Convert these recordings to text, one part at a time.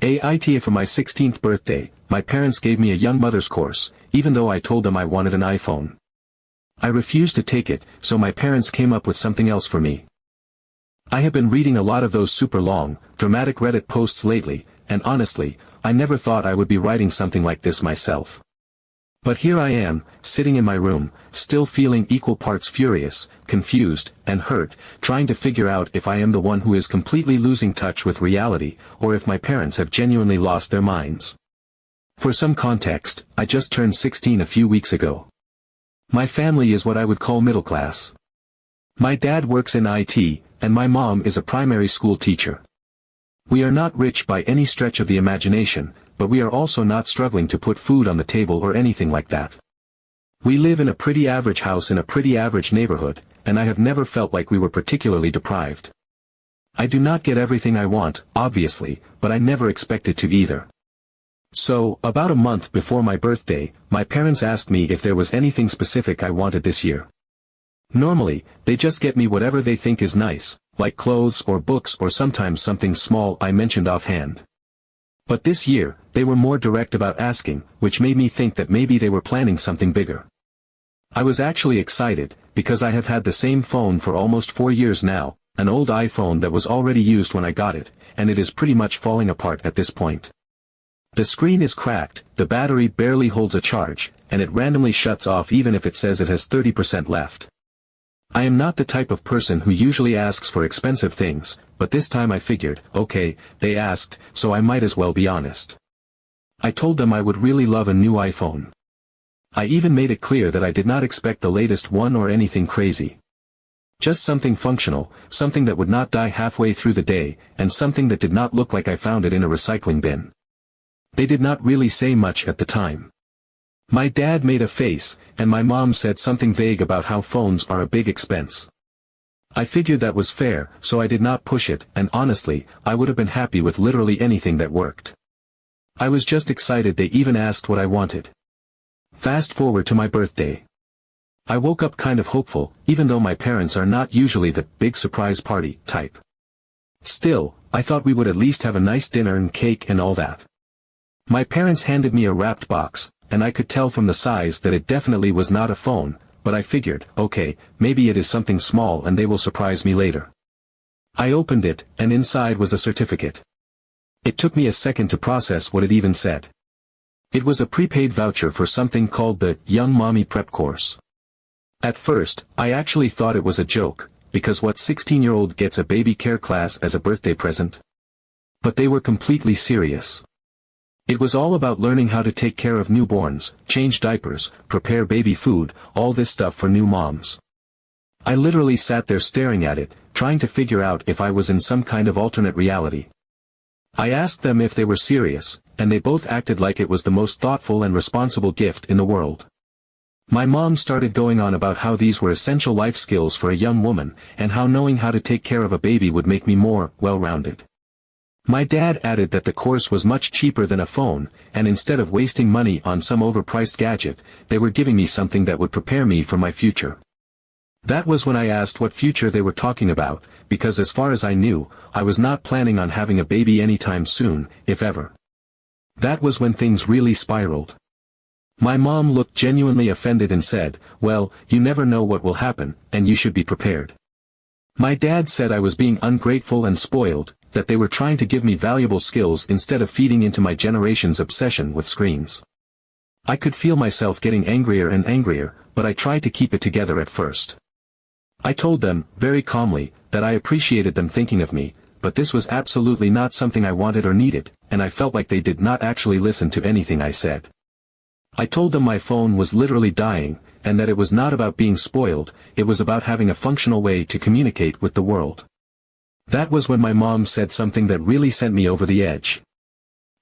AITA for my 16th birthday, my parents gave me a young mother's course, even though I told them I wanted an iPhone. I refused to take it, so my parents came up with something else for me. I have been reading a lot of those super long, dramatic Reddit posts lately, and honestly, I never thought I would be writing something like this myself. But here I am, sitting in my room, still feeling equal parts furious, confused, and hurt, trying to figure out if I am the one who is completely losing touch with reality, or if my parents have genuinely lost their minds. For some context, I just turned 16 a few weeks ago. My family is what I would call middle class. My dad works in IT, and my mom is a primary school teacher. We are not rich by any stretch of the imagination, but we are also not struggling to put food on the table or anything like that. We live in a pretty average house in a pretty average neighborhood, and I have never felt like we were particularly deprived. I do not get everything I want, obviously, but I never expected to either. So, about a month before my birthday, my parents asked me if there was anything specific I wanted this year. Normally, they just get me whatever they think is nice, like clothes or books or sometimes something small I mentioned offhand. But this year, they were more direct about asking, which made me think that maybe they were planning something bigger. I was actually excited, because I have had the same phone for almost 4 years now, an old iPhone that was already used when I got it, and it is pretty much falling apart at this point. The screen is cracked, the battery barely holds a charge, and it randomly shuts off even if it says it has 30% left. I am not the type of person who usually asks for expensive things, but this time I figured, okay, they asked, so I might as well be honest. I told them I would really love a new iPhone. I even made it clear that I did not expect the latest one or anything crazy. Just something functional, something that would not die halfway through the day, and something that did not look like I found it in a recycling bin. They did not really say much at the time. My dad made a face, and my mom said something vague about how phones are a big expense. I figured that was fair, so I did not push it, and honestly, I would have been happy with literally anything that worked. I was just excited they even asked what I wanted. Fast forward to my birthday. I woke up kind of hopeful, even though my parents are not usually the big surprise party type. Still, I thought we would at least have a nice dinner and cake and all that. My parents handed me a wrapped box, and I could tell from the size that it definitely was not a phone, but I figured, okay, maybe it is something small and they will surprise me later. I opened it, and inside was a certificate. It took me a second to process what it even said. It was a prepaid voucher for something called the Young Mommy Prep course. At first, I actually thought it was a joke, because what 16-year-old gets a baby care class as a birthday present? But they were completely serious. It was all about learning how to take care of newborns, change diapers, prepare baby food, all this stuff for new moms. I literally sat there staring at it, trying to figure out if I was in some kind of alternate reality. I asked them if they were serious, and they both acted like it was the most thoughtful and responsible gift in the world. My mom started going on about how these were essential life skills for a young woman, and how knowing how to take care of a baby would make me more well-rounded. My dad added that the course was much cheaper than a phone, and instead of wasting money on some overpriced gadget, they were giving me something that would prepare me for my future. That was when I asked what future they were talking about, because as far as I knew, I was not planning on having a baby anytime soon, if ever. That was when things really spiraled. My mom looked genuinely offended and said, well, you never know what will happen, and you should be prepared. My dad said I was being ungrateful and spoiled, that they were trying to give me valuable skills instead of feeding into my generation's obsession with screens. I could feel myself getting angrier and angrier, but I tried to keep it together at first. I told them, very calmly, that I appreciated them thinking of me, but this was absolutely not something I wanted or needed, and I felt like they did not actually listen to anything I said. I told them my phone was literally dying, and that it was not about being spoiled, it was about having a functional way to communicate with the world. That was when my mom said something that really sent me over the edge.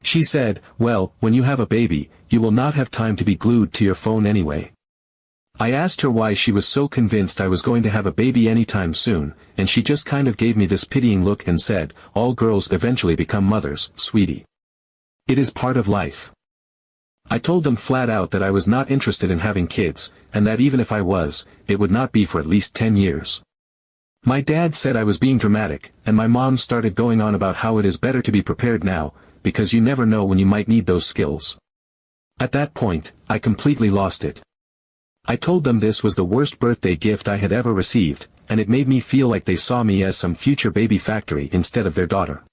She said, well, when you have a baby, you will not have time to be glued to your phone anyway. I asked her why she was so convinced I was going to have a baby anytime soon, and she just kind of gave me this pitying look and said, all girls eventually become mothers, sweetie. It is part of life. I told them flat out that I was not interested in having kids, and that even if I was, it would not be for at least 10 years. My dad said I was being dramatic, and my mom started going on about how it is better to be prepared now, because you never know when you might need those skills. At that point, I completely lost it. I told them this was the worst birthday gift I had ever received, and it made me feel like they saw me as some future baby factory instead of their daughter.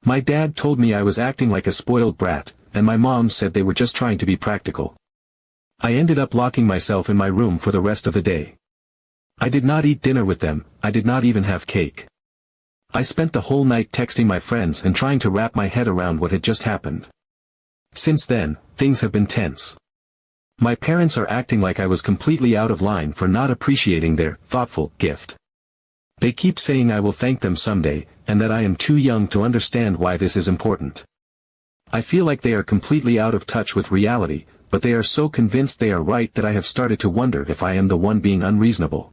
My dad told me I was acting like a spoiled brat, and my mom said they were just trying to be practical. I ended up locking myself in my room for the rest of the day. I did not eat dinner with them, I did not even have cake. I spent the whole night texting my friends and trying to wrap my head around what had just happened. Since then, things have been tense. My parents are acting like I was completely out of line for not appreciating their thoughtful gift. They keep saying I will thank them someday, and that I am too young to understand why this is important. I feel like they are completely out of touch with reality, but they are so convinced they are right that I have started to wonder if I am the one being unreasonable.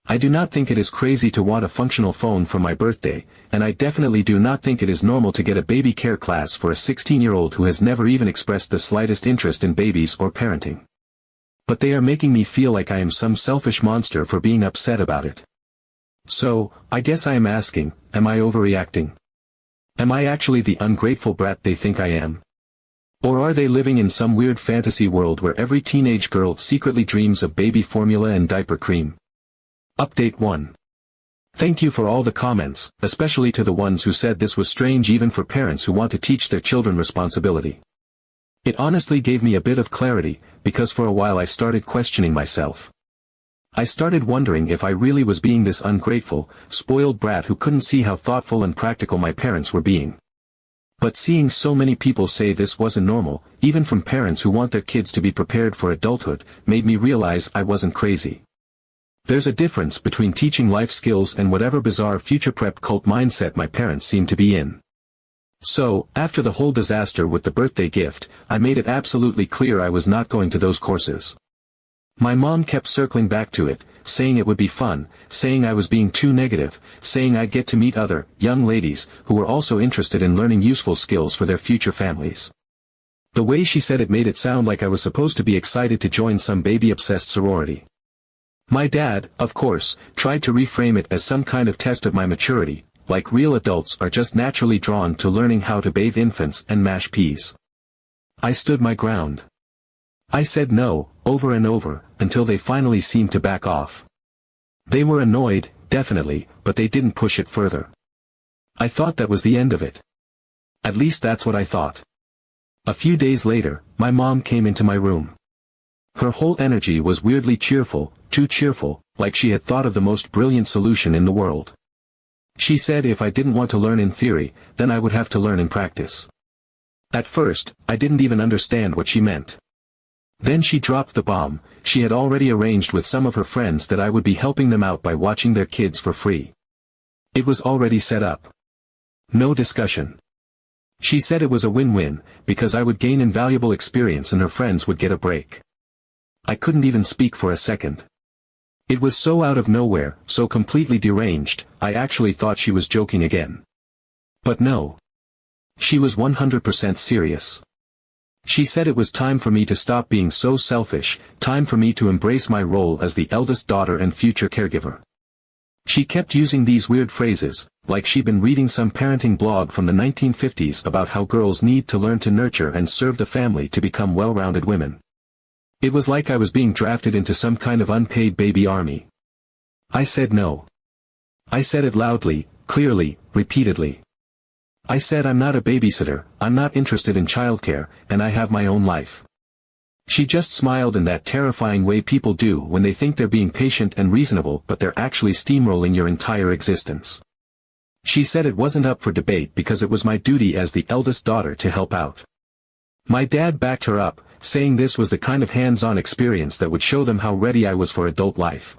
I do not think it is crazy to want a functional phone for my birthday, and I definitely do not think it is normal to get a baby care class for a 16-year-old who has never even expressed the slightest interest in babies or parenting. But they are making me feel like I am some selfish monster for being upset about it. So, I guess I am asking, am I overreacting? Am I actually the ungrateful brat they think I am? Or are they living in some weird fantasy world where every teenage girl secretly dreams of baby formula and diaper cream? Update 1. Thank you for all the comments, especially to the ones who said this was strange even for parents who want to teach their children responsibility. It honestly gave me a bit of clarity, because for a while I started questioning myself. I started wondering if I really was being this ungrateful, spoiled brat who couldn't see how thoughtful and practical my parents were being. But seeing so many people say this wasn't normal, even from parents who want their kids to be prepared for adulthood, made me realize I wasn't crazy. There's a difference between teaching life skills and whatever bizarre future prep cult mindset my parents seem to be in. So, after the whole disaster with the birthday gift, I made it absolutely clear I was not going to those courses. My mom kept circling back to it, saying it would be fun, saying I was being too negative, saying I'd get to meet other, young ladies, who were also interested in learning useful skills for their future families. The way she said it made it sound like I was supposed to be excited to join some baby-obsessed sorority. My dad, of course, tried to reframe it as some kind of test of my maturity, like real adults are just naturally drawn to learning how to bathe infants and mash peas. I stood my ground. I said no, over and over, until they finally seemed to back off. They were annoyed, definitely, but they didn't push it further. I thought that was the end of it. At least that's what I thought. A few days later, my mom came into my room. Her whole energy was weirdly cheerful, too cheerful, like she had thought of the most brilliant solution in the world. She said if I didn't want to learn in theory, then I would have to learn in practice. At first, I didn't even understand what she meant. Then she dropped the bomb. She had already arranged with some of her friends that I would be helping them out by watching their kids for free. It was already set up. No discussion. She said it was a win-win, because I would gain invaluable experience and her friends would get a break. I couldn't even speak for a second. It was so out of nowhere, so completely deranged, I actually thought she was joking again. But no. She was 100% serious. She said it was time for me to stop being so selfish, time for me to embrace my role as the eldest daughter and future caregiver. She kept using these weird phrases, like she'd been reading some parenting blog from the 1950s about how girls need to learn to nurture and serve the family to become well-rounded women. It was like I was being drafted into some kind of unpaid baby army. I said no. I said it loudly, clearly, repeatedly. I said I'm not a babysitter, I'm not interested in childcare, and I have my own life. She just smiled in that terrifying way people do when they think they're being patient and reasonable but they're actually steamrolling your entire existence. She said it wasn't up for debate because it was my duty as the eldest daughter to help out. My dad backed her up, saying this was the kind of hands-on experience that would show them how ready I was for adult life.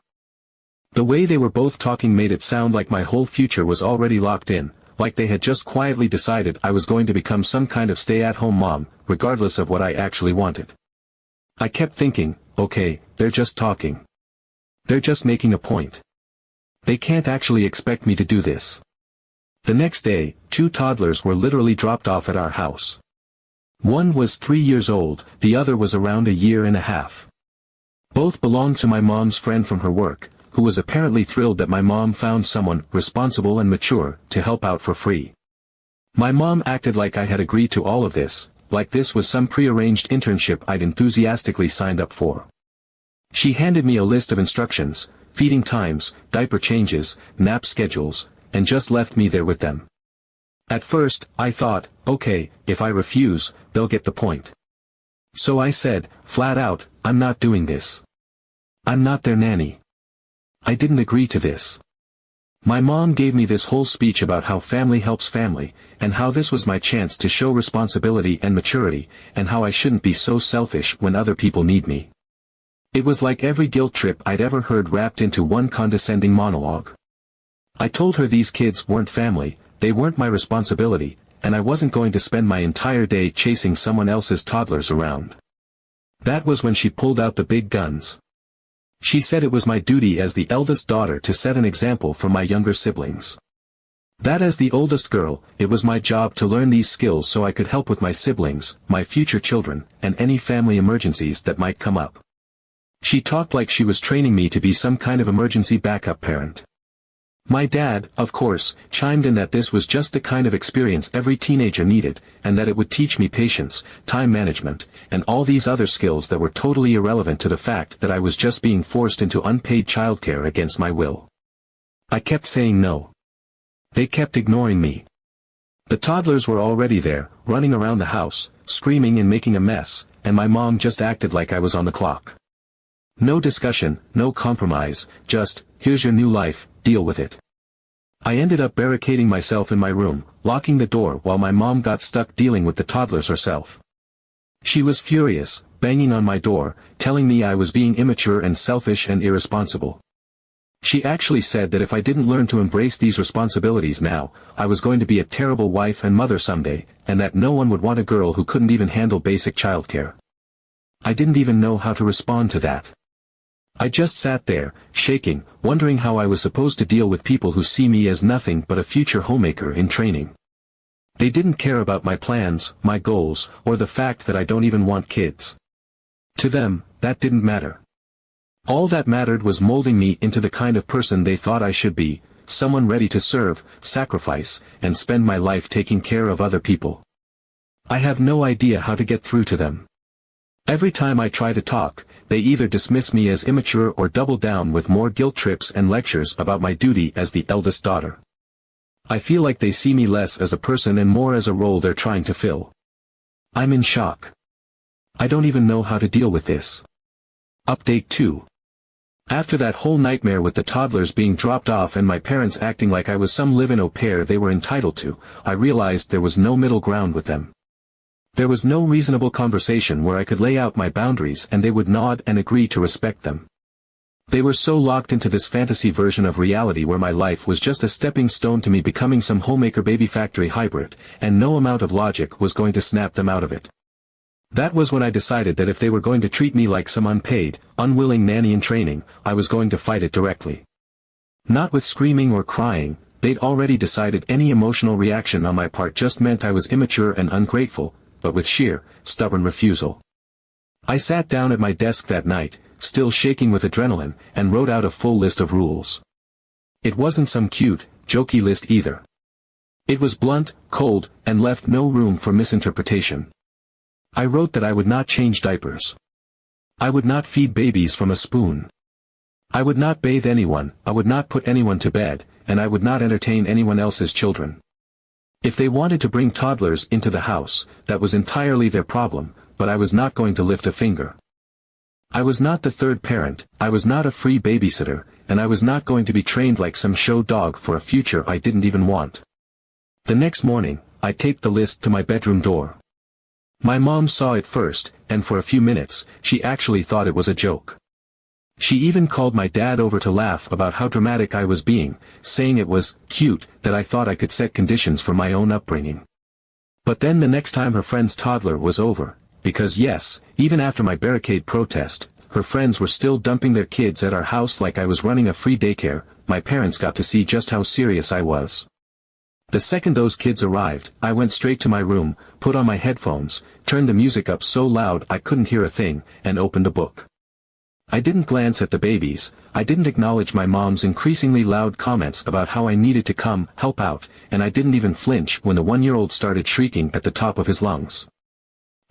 The way they were both talking made it sound like my whole future was already locked in, like they had just quietly decided I was going to become some kind of stay-at-home mom, regardless of what I actually wanted. I kept thinking, okay, they're just talking. They're just making a point. They can't actually expect me to do this. The next day, 2 toddlers were literally dropped off at our house. One was 3 years old, the other was around a year and a half. Both belonged to my mom's friend from her work, who was apparently thrilled that my mom found someone responsible and mature to help out for free. My mom acted like I had agreed to all of this, like this was some prearranged internship I'd enthusiastically signed up for. She handed me a list of instructions, feeding times, diaper changes, nap schedules, and just left me there with them. At first, I thought, okay, if I refuse, they'll get the point. So I said, flat out, I'm not doing this. I'm not their nanny. I didn't agree to this. My mom gave me this whole speech about how family helps family, and how this was my chance to show responsibility and maturity, and how I shouldn't be so selfish when other people need me. It was like every guilt trip I'd ever heard wrapped into one condescending monologue. I told her these kids weren't family, they weren't my responsibility, and I wasn't going to spend my entire day chasing someone else's toddlers around. That was when she pulled out the big guns. She said it was my duty as the eldest daughter to set an example for my younger siblings. That as the oldest girl, it was my job to learn these skills so I could help with my siblings, my future children, and any family emergencies that might come up. She talked like she was training me to be some kind of emergency backup parent. My dad, of course, chimed in that this was just the kind of experience every teenager needed, and that it would teach me patience, time management, and all these other skills that were totally irrelevant to the fact that I was just being forced into unpaid childcare against my will. I kept saying no. They kept ignoring me. The toddlers were already there, running around the house, screaming and making a mess, and my mom just acted like I was on the clock. No discussion, no compromise, just, here's your new life, deal with it. I ended up barricading myself in my room, locking the door while my mom got stuck dealing with the toddlers herself. She was furious, banging on my door, telling me I was being immature and selfish and irresponsible. She actually said that if I didn't learn to embrace these responsibilities now, I was going to be a terrible wife and mother someday, and that no one would want a girl who couldn't even handle basic childcare. I didn't even know how to respond to that. I just sat there, shaking, wondering how I was supposed to deal with people who see me as nothing but a future homemaker in training. They didn't care about my plans, my goals, or the fact that I don't even want kids. To them, that didn't matter. All that mattered was molding me into the kind of person they thought I should be, someone ready to serve, sacrifice, and spend my life taking care of other people. I have no idea how to get through to them. Every time I try to talk, they either dismiss me as immature or double down with more guilt trips and lectures about my duty as the eldest daughter. I feel like they see me less as a person and more as a role they're trying to fill. I'm in shock. I don't even know how to deal with this. Update 2. After that whole nightmare with the toddlers being dropped off and my parents acting like I was some live-in au pair they were entitled to, I realized there was no middle ground with them. There was no reasonable conversation where I could lay out my boundaries and they would nod and agree to respect them. They were so locked into this fantasy version of reality where my life was just a stepping stone to me becoming some homemaker baby factory hybrid, and no amount of logic was going to snap them out of it. That was when I decided that if they were going to treat me like some unpaid, unwilling nanny in training, I was going to fight it directly. Not with screaming or crying, they'd already decided any emotional reaction on my part just meant I was immature and ungrateful, but with sheer, stubborn refusal. I sat down at my desk that night, still shaking with adrenaline, and wrote out a full list of rules. It wasn't some cute, jokey list either. It was blunt, cold, and left no room for misinterpretation. I wrote that I would not change diapers. I would not feed babies from a spoon. I would not bathe anyone, I would not put anyone to bed, and I would not entertain anyone else's children. If they wanted to bring toddlers into the house, that was entirely their problem, but I was not going to lift a finger. I was not the third parent, I was not a free babysitter, and I was not going to be trained like some show dog for a future I didn't even want. The next morning, I taped the list to my bedroom door. My mom saw it first, and for a few minutes, she actually thought it was a joke. She even called my dad over to laugh about how dramatic I was being, saying it was cute that I thought I could set conditions for my own upbringing. But then the next time her friend's toddler was over, because yes, even after my barricade protest, her friends were still dumping their kids at our house like I was running a free daycare, my parents got to see just how serious I was. The second those kids arrived, I went straight to my room, put on my headphones, turned the music up so loud I couldn't hear a thing, and opened a book. I didn't glance at the babies, I didn't acknowledge my mom's increasingly loud comments about how I needed to come help out, and I didn't even flinch when the 1-year-old started shrieking at the top of his lungs.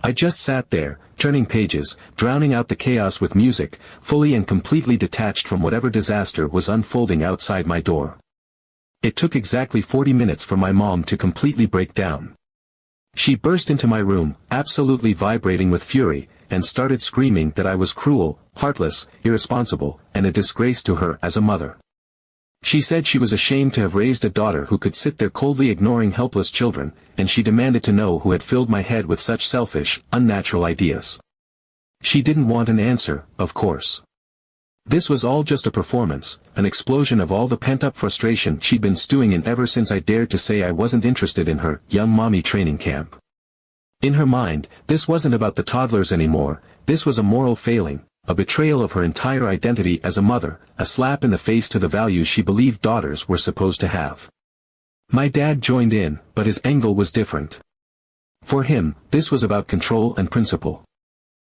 I just sat there, turning pages, drowning out the chaos with music, fully and completely detached from whatever disaster was unfolding outside my door. It took exactly 40 minutes for my mom to completely break down. She burst into my room, absolutely vibrating with fury, and started screaming that I was cruel, heartless, irresponsible, and a disgrace to her as a mother. She said she was ashamed to have raised a daughter who could sit there coldly ignoring helpless children, and she demanded to know who had filled my head with such selfish, unnatural ideas. She didn't want an answer, of course. This was all just a performance, an explosion of all the pent-up frustration she'd been stewing in ever since I dared to say I wasn't interested in her young mommy training camp. In her mind, this wasn't about the toddlers anymore, this was a moral failing, a betrayal of her entire identity as a mother, a slap in the face to the values she believed daughters were supposed to have. My dad joined in, but his angle was different. For him, this was about control and principle.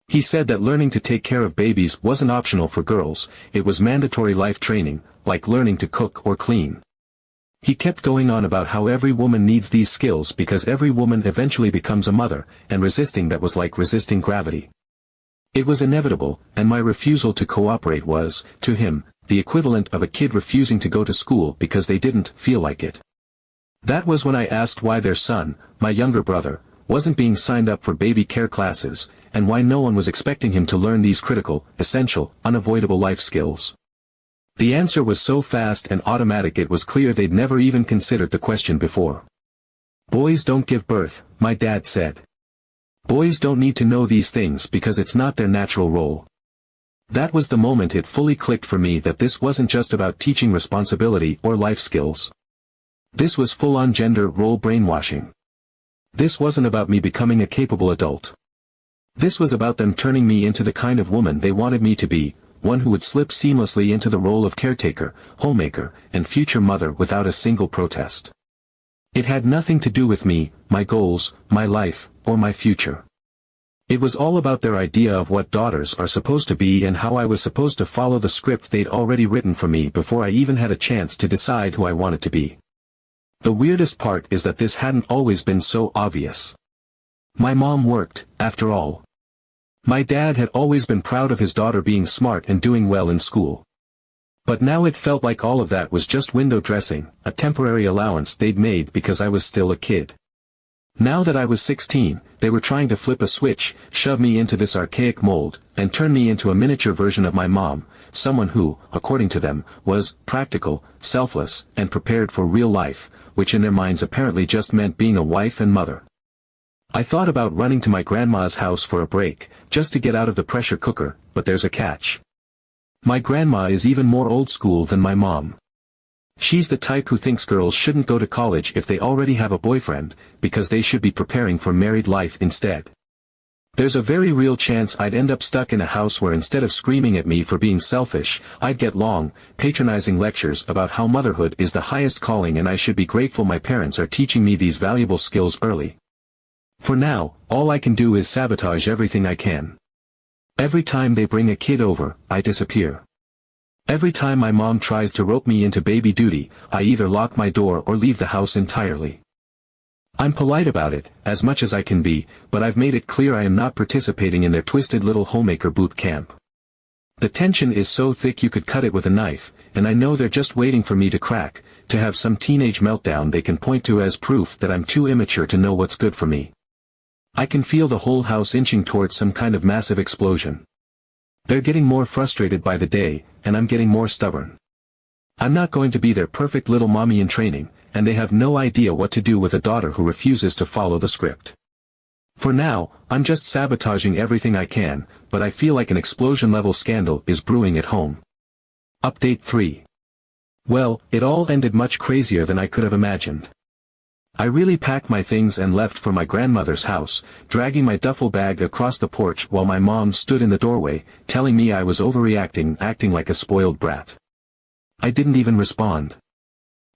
He said that learning to take care of babies wasn't optional for girls, it was mandatory life training, like learning to cook or clean. He kept going on about how every woman needs these skills because every woman eventually becomes a mother, and resisting that was like resisting gravity. It was inevitable, and my refusal to cooperate was, to him, the equivalent of a kid refusing to go to school because they didn't feel like it. That was when I asked why their son, my younger brother, wasn't being signed up for baby care classes, and why no one was expecting him to learn these critical, essential, unavoidable life skills. The answer was so fast and automatic it was clear they'd never even considered the question before. Boys don't give birth, my dad said. Boys don't need to know these things because it's not their natural role. That was the moment it fully clicked for me that this wasn't just about teaching responsibility or life skills. This was full-on gender role brainwashing. This wasn't about me becoming a capable adult. This was about them turning me into the kind of woman they wanted me to be, one who would slip seamlessly into the role of caretaker, homemaker, and future mother without a single protest. It had nothing to do with me, my goals, my life, or my future. It was all about their idea of what daughters are supposed to be and how I was supposed to follow the script they'd already written for me before I even had a chance to decide who I wanted to be. The weirdest part is that this hadn't always been so obvious. My mom worked, after all. My dad had always been proud of his daughter being smart and doing well in school. But now it felt like all of that was just window dressing, a temporary allowance they'd made because I was still a kid. Now that I was 16, they were trying to flip a switch, shove me into this archaic mold, and turn me into a miniature version of my mom, someone who, according to them, was practical, selfless, and prepared for real life, which in their minds apparently just meant being a wife and mother. I thought about running to my grandma's house for a break, just to get out of the pressure cooker, but there's a catch. My grandma is even more old school than my mom. She's the type who thinks girls shouldn't go to college if they already have a boyfriend, because they should be preparing for married life instead. There's a very real chance I'd end up stuck in a house where instead of screaming at me for being selfish, I'd get long, patronizing lectures about how motherhood is the highest calling and I should be grateful my parents are teaching me these valuable skills early. For now, all I can do is sabotage everything I can. Every time they bring a kid over, I disappear. Every time my mom tries to rope me into baby duty, I either lock my door or leave the house entirely. I'm polite about it, as much as I can be, but I've made it clear I am not participating in their twisted little homemaker boot camp. The tension is so thick you could cut it with a knife, and I know they're just waiting for me to crack, to have some teenage meltdown they can point to as proof that I'm too immature to know what's good for me. I can feel the whole house inching towards some kind of massive explosion. They're getting more frustrated by the day, and I'm getting more stubborn. I'm not going to be their perfect little mommy in training, and they have no idea what to do with a daughter who refuses to follow the script. For now, I'm just sabotaging everything I can, but I feel like an explosion-level scandal is brewing at home. Update 3. Well, it all ended much crazier than I could have imagined. I really packed my things and left for my grandmother's house, dragging my duffel bag across the porch while my mom stood in the doorway, telling me I was overreacting, acting like a spoiled brat. I didn't even respond.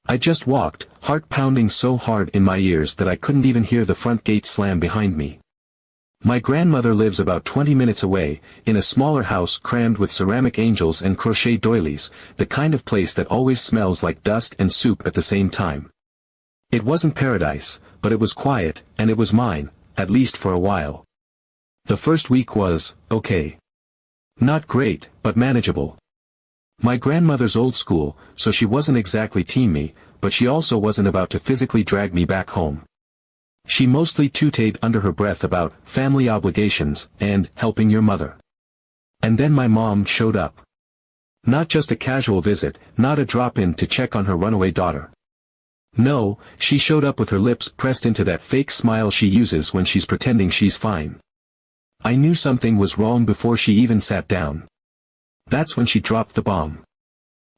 I just walked, heart pounding so hard in my ears that I couldn't even hear the front gate slam behind me. My grandmother lives about 20 minutes away, in a smaller house crammed with ceramic angels and crochet doilies, the kind of place that always smells like dust and soup at the same time. It wasn't paradise, but it was quiet, and it was mine, at least for a while. The first week was, okay. Not great, but manageable. My grandmother's old school, so she wasn't exactly teen me, but she also wasn't about to physically drag me back home. She mostly tooted under her breath about family obligations and helping your mother. And then my mom showed up. Not just a casual visit, not a drop-in to check on her runaway daughter. No, she showed up with her lips pressed into that fake smile she uses when she's pretending she's fine. I knew something was wrong before she even sat down. That's when she dropped the bomb.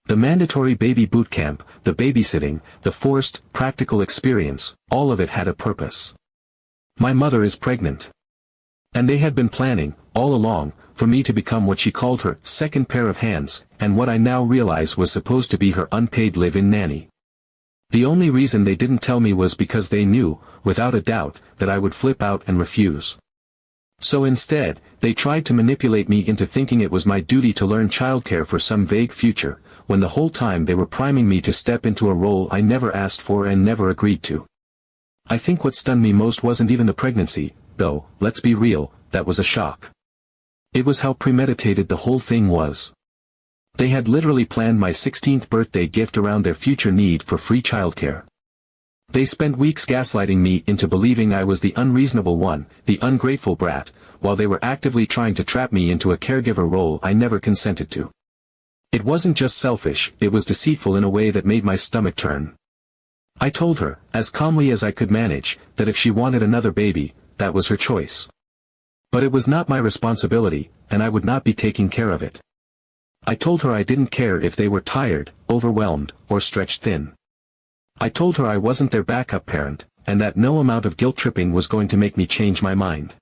The mandatory baby boot camp, the babysitting, the forced, practical experience, all of it had a purpose. My mother is pregnant. And they had been planning, all along, for me to become what she called her second pair of hands, and what I now realize was supposed to be her unpaid live-in nanny. The only reason they didn't tell me was because they knew, without a doubt, that I would flip out and refuse. So instead, they tried to manipulate me into thinking it was my duty to learn childcare for some vague future, when the whole time they were priming me to step into a role I never asked for and never agreed to. I think what stunned me most wasn't even the pregnancy, though, let's be real, that was a shock. It was how premeditated the whole thing was. They had literally planned my 16th birthday gift around their future need for free childcare. They spent weeks gaslighting me into believing I was the unreasonable one, the ungrateful brat, while they were actively trying to trap me into a caregiver role I never consented to. It wasn't just selfish, it was deceitful in a way that made my stomach turn. I told her, as calmly as I could manage, that if she wanted another baby, that was her choice. But it was not my responsibility, and I would not be taking care of it. I told her I didn't care if they were tired, overwhelmed, or stretched thin. I told her I wasn't their backup parent, and that no amount of guilt-tripping was going to make me change my mind.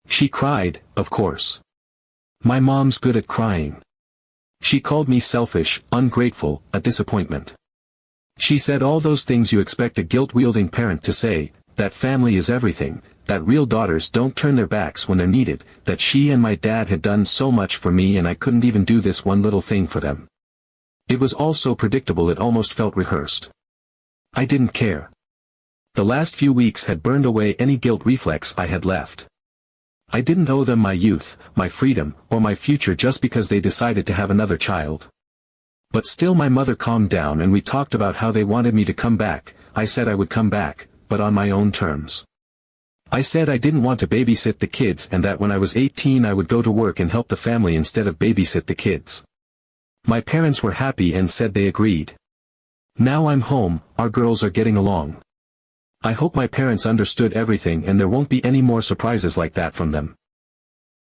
She cried, of course. My mom's good at crying. She called me selfish, ungrateful, a disappointment. She said all those things you expect a guilt-wielding parent to say, that family is everything, that real daughters don't turn their backs when they're needed, that she and my dad had done so much for me and I couldn't even do this one little thing for them. It was all so predictable it almost felt rehearsed. I didn't care. The last few weeks had burned away any guilt reflex I had left. I didn't owe them my youth, my freedom, or my future just because they decided to have another child. But still my mother calmed down and we talked about how they wanted me to come back. I said I would come back, but on my own terms. I said I didn't want to babysit the kids and that when I was 18 I would go to work and help the family instead of babysit the kids. My parents were happy and said they agreed. Now I'm home, our girls are getting along. I hope my parents understood everything and there won't be any more surprises like that from them.